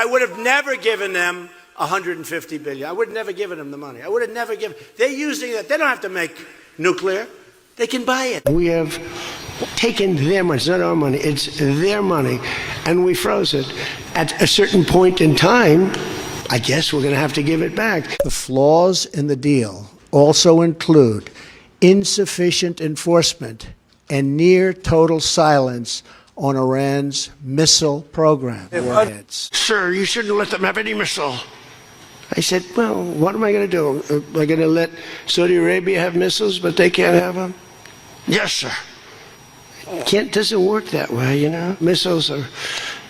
I would have never given them 150 billion. I would have never given them the money. I would have never given. They're using it. They don't have to make nuclear. They can buy it. We have taken their money. It's not our money. It's their money. And we froze it. At a certain point in time, I guess we're going to have to give it back. The flaws in the deal also include insufficient enforcement and near total silence on Iran's missile program. Warheads. Sir, you shouldn't let them have any missile. I said, well, what am I going to do? Am I going to let Saudi Arabia have missiles, but they can't have them? Yes, sir. Doesn't work that way, you know. Missiles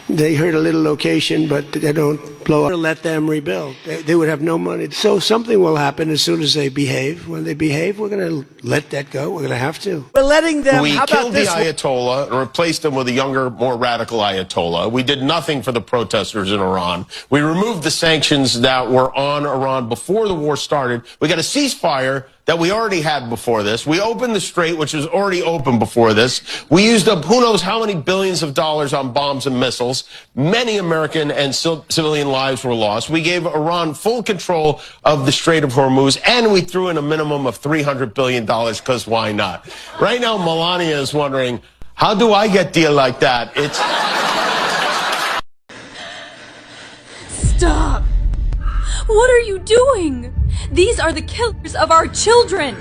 they hurt a little location, but they don't blow up. Let them rebuild. They would have no money. So something will happen as soon as they behave. When they behave, we're going to let that go. We're going to have to. We're letting them. We How killed about this? the Ayatollah and replaced him with a younger, more radical Ayatollah. We did nothing for the protesters in Iran. We removed the sanctions that were on Iran before the war started. We got a ceasefire that we already had before this. We opened the Strait, which was already open before this. We used up who knows how many billions of dollars on bombs and missiles. Many American and civilian lives were lost. We gave Iran full control of the Strait of Hormuz, and we threw in a minimum of $300 billion, because why not? Right now, Melania is wondering, how do I get deal like that? It's... Stop! What are you doing? These are the killers of our children.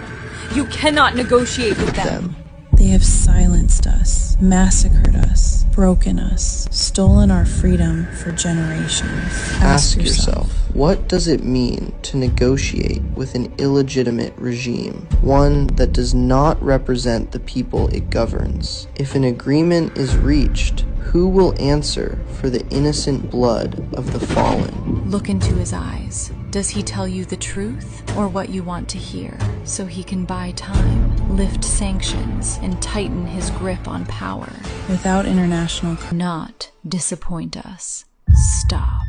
You cannot negotiate with them. They have silenced us, massacred us, broken us, stolen our freedom for generations. Ask yourself, what does it mean to negotiate with an illegitimate regime, one that does not represent the people it governs? If an agreement is reached, who will answer for the innocent blood of the fallen? Look into his eyes. Does he tell you the truth or what you want to hear, so he can buy time, lift sanctions, and tighten his grip on power? Without international... Not disappoint us. Stop.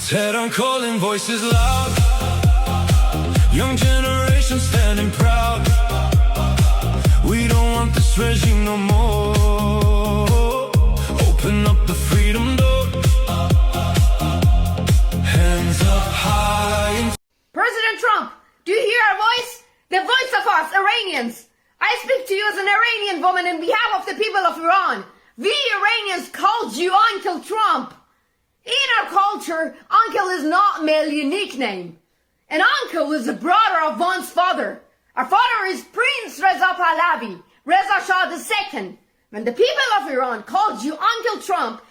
Tehran calling, voices loud. Young generation standing proud. We don't want this regime no more. Open up the freedom door. Hands up high. President Trump, do you hear our voice? The voice of us, Iranians. I speak to you as an Iranian woman in behalf of the people of Iran. We Iranians called you Uncle Trump. In our culture, uncle is not merely a nickname. An uncle is the brother of one's father. Our father is Prince Reza Pahlavi, Reza Shah II. When the people of Iran called you Uncle Trump,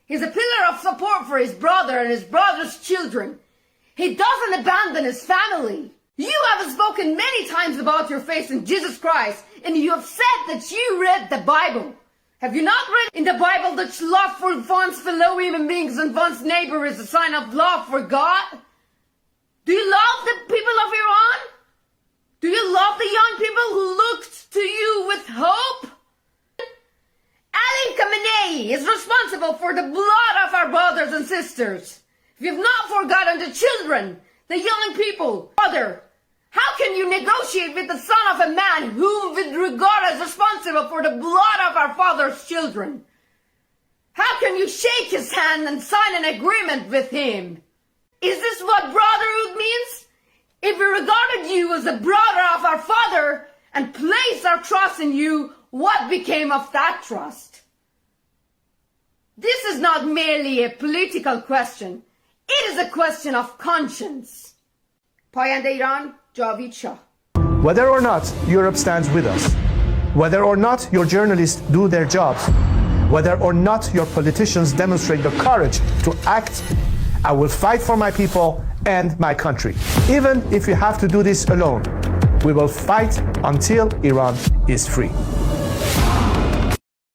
he's a pillar of support for his brother and his brother's children. He doesn't abandon his family. You have spoken many times about your faith in Jesus Christ, and you have said that you read the Bible. Have you not read in the Bible that love for one's fellow human beings and one's neighbor is a sign of love for God? Do you love the people of Iran? Do you love the young people who looked to you with hope? Ali Khamenei is responsible for the blood of our brothers and sisters. If you've not forgotten the children, the young people, brother, how can you negotiate with the son of a man whom we regard as responsible for the blood of our father's children? How can you shake his hand and sign an agreement with him? Is this what brotherhood means? If we regarded you as a brother of our father and placed our trust in you, what became of that trust? This is not merely a political question. It is a question of conscience. Payande Iran, Javid Shah. Whether or not Europe stands with us, whether or not your journalists do their jobs, whether or not your politicians demonstrate the courage to act, I will fight for my people and my country. Even if you have to do this alone, we will fight until Iran is free.